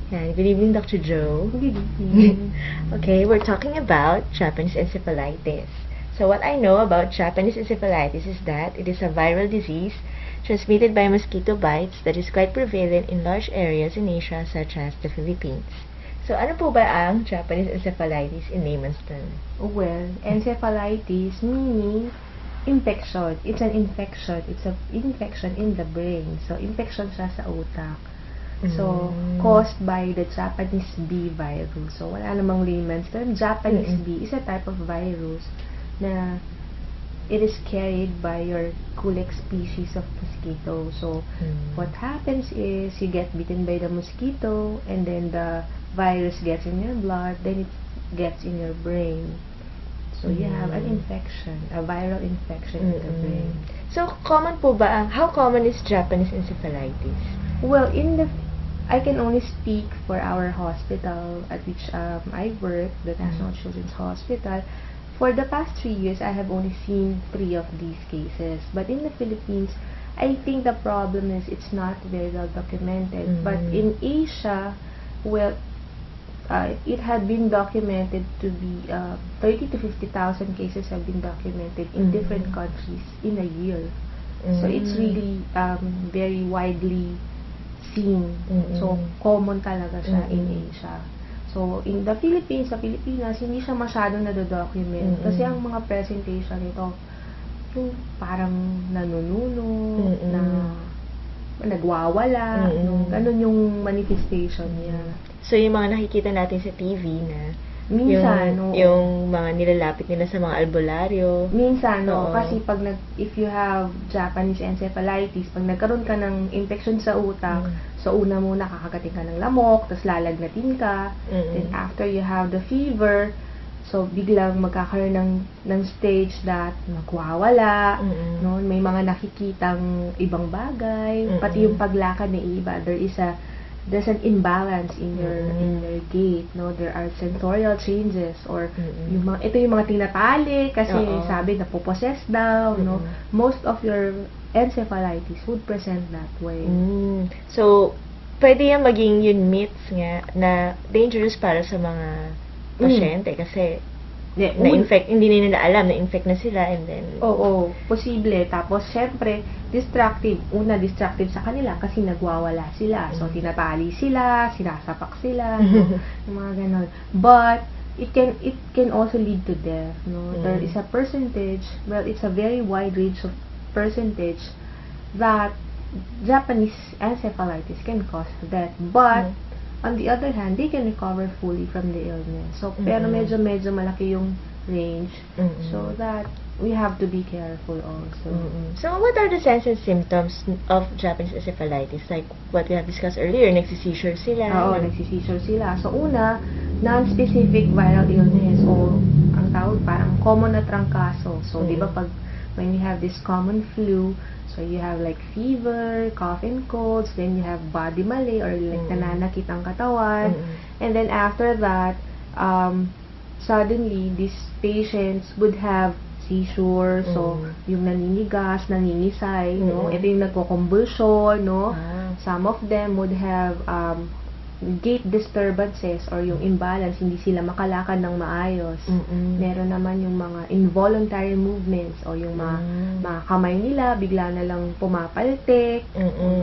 Yan. Good evening, Dr. Joe. Good evening. Okay, we're talking about Japanese encephalitis. So what I know about Japanese encephalitis is that it is a viral disease transmitted by mosquito bites that is quite prevalent in large areas in Asia such as the Philippines. So ano po ba ang Japanese encephalitis in layman's term? Well, encephalitis meaning infection. It's an infection. It's an infection in the brain. So, infection siya sa utak. So, caused by the Japanese bee virus. So, wala namang layman's term. Japanese bee is a type of virus na it is carried by your Culex species of mosquito. So, what happens is you get bitten by the mosquito and then the virus gets in your blood, then it gets in your brain. So, you have an infection, a viral infection in the brain. So, common po ba how common is Japanese encephalitis? Well, I can only speak for our hospital at which I work, the National Children's Hospital. For the past 3 years, I have only seen 3 of these cases. But in the Philippines, I think the problem is it's not very well documented. But in Asia, well, it had been documented to be 30 to 50,000 cases have been documented in different countries in a year. So it's really very widely seen. So common talaga siya in Asia. So in the Philippines, sa Pilipinas, hindi siya masyadong nado-document kasi ang mga presentation nito yung parang nanununo, na nagwawala, ganun yung manifestation niya. So, yung mga nakikita natin sa TV na minsan, yung mga nilalapit nila sa mga albularyo. Minsan, kasi if you have Japanese encephalitis, pag nagkaroon ka ng infection sa utak, so una muna kakagating ka ng lamok, tapos lalagnatin ka, then after you have the fever, so biglang magkakaroon ng stage that magwawala, no? May mga nakikitang ibang bagay, pati yung paglakad na iba, there's an imbalance in your gait, no? There are sensorial changes or ito yung mga tinatali kasi sabi na possess daw, no? Most of your encephalitis would present that way. So, pwede yung maging yun myths nga na dangerous para sa mga pasyente kasi na-infect, hindi nila alam, na-infect na sila and then... Oo, posible. Tapos, syempre, destructive. Una, destructive sa kanila kasi nagwawala sila. So, tinatali sila, sinasapak sila, yung mga ganon. But, it can also lead to death, no? There is a percentage, well, it's a very wide range of percentage that Japanese encephalitis can cause death. But, on the other hand, they can recover fully from the illness. So, pero medyo malaki yung range. So that we have to be careful also. So, what are the signs and symptoms of Japanese encephalitis? Like what we have discussed earlier, nagsisseizure sila. Oo, nagsisseizure sila. So, una, non-specific viral illness o ang tawag parang common na trangkaso. So, di ba when you have this common flu, so you have like fever, cough and colds, then you have body malaise or like nananakit ang katawan. And then after that, suddenly these patients would have seizure, so yung naninigas, nangingisay, no? Ito yung nagko-convulsion, no? Some of them would have gait disturbances or yung imbalance, hindi sila makalakad ng maayos. Meron naman yung mga involuntary movements o yung mga kamay nila bigla na lang pumapaltek.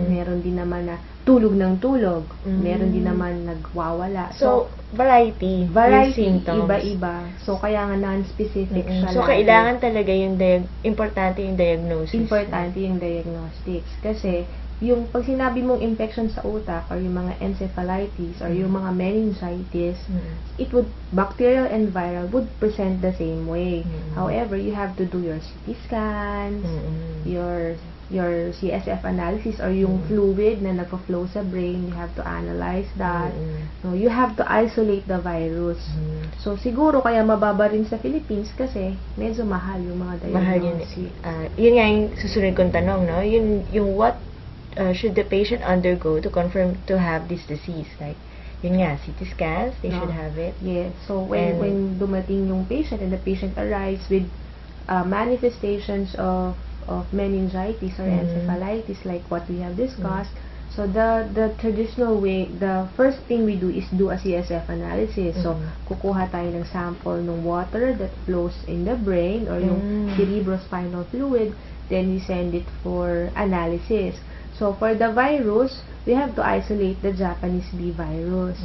Meron din naman na tulog ng tulog. Meron din naman nagwawala. So variety symptoms. Iba-iba. So kaya nga non-specific siya. So kailangan talaga yung importante yung diagnosis. Importante yung diagnostics kasi yung pag sinabi mong infection sa utak or yung mga encephalitis or yung mga meningitis, bacterial and viral would present the same way. However, you have to do your CT scans, your CSF analysis or yung fluid na nagpo-flow sa brain, you have to analyze that. No, you have to isolate the virus. So, siguro kaya mababa rin sa Philippines kasi medyo mahal yung mga diagnosis. Mahal yun. Yun nga yung susunod kong tanong, no? Yung what should the patient undergo to confirm to have this disease? Like, yun nga, CT scans, they should have it. Yes. So, when dumating yung patient and the patient arrives with manifestations of meningitis or encephalitis like what we have discussed, So, the traditional way, the first thing we do is do a CSF analysis. So, kukuha tayo ng sample ng water that flows in the brain or yung cerebrospinal fluid. Then, we send it for analysis. So, for the virus, we have to isolate the Japanese bee virus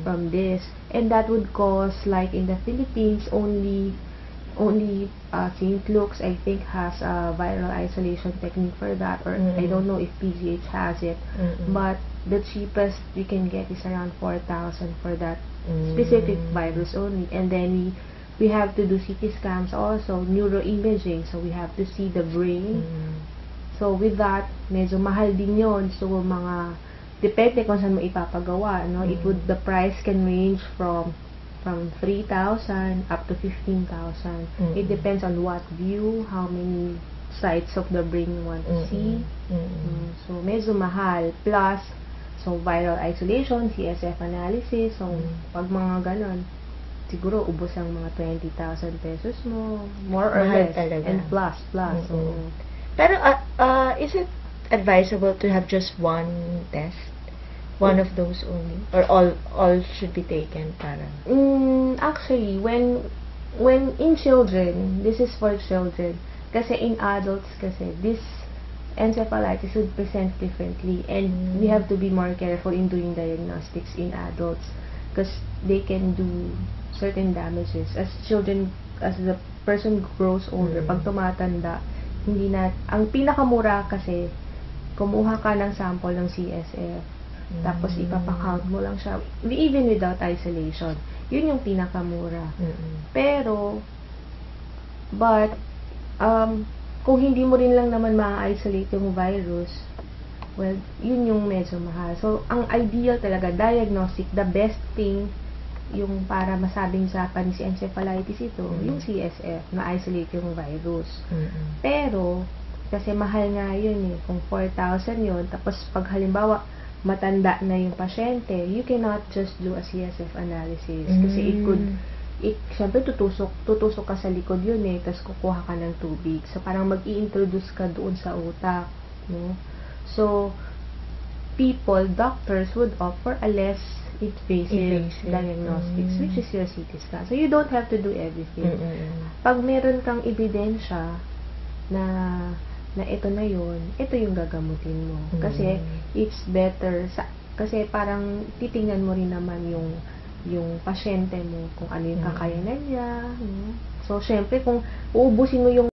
from this. And that would cause, like in the Philippines, only St. Luke's, I think, has a viral isolation technique for that, or I don't know if PGH has it, but the cheapest you can get is around 4,000 for that specific virus only. And then we have to do CT scans also, neuroimaging, so we have to see the brain. So with that, medyo mahal din yun. So depende kung saan mo ipapagawa, no? The price can range from 3,000 up to 15,000. It depends on what view, how many sides of the brain you want to see. So, medyo mahal. Plus, so viral isolation, CSF analysis. So, pag mga ganon, siguro ubos ang mga 20,000 pesos mo. More or Mahal less. talaga. And plus. So, pero, is it advisable to have just one test? One of those only? Or all should be taken parang? Actually, when in children, this is for children. Kasi in adults kasi, this encephalitis would present differently. And we have to be more careful in doing diagnostics in adults. Because they can do certain damages. As the person grows older, pag tumatanda, ang pinakamura kasi, kumuha ka ng sample ng CSF. Tapos ipapakount mo lang siya even without isolation. Yun yung pinakamura. Pero kung hindi mo rin lang naman ma-isolate yung virus, well, yun yung medyo mahal. So, ang ideal talaga, diagnostic, the best thing yung para masabing Japanese encephalitis ito, yung CSF, na-isolate yung virus. Pero, kasi mahal nga yun eh. Kung 4,000 yun, tapos pag halimbawa, matanda na yung pasyente, you cannot just do a CSF analysis. Kasi syempre tutusok ka sa likod yun eh, tapos kukuha ka ng tubig. So, parang mag-i-introduce ka doon sa utak. No? So, doctors would offer a less invasive diagnostics, which is your CT scan. So, you don't have to do everything. Pag meron kang ebidensya na ito na yun, ito yung gagamutin mo. Kasi, it's better, kasi parang titingnan mo rin naman yung pasyente mo, kung ano yung kakayanan niya. So, syempre, kung uubusin mo yung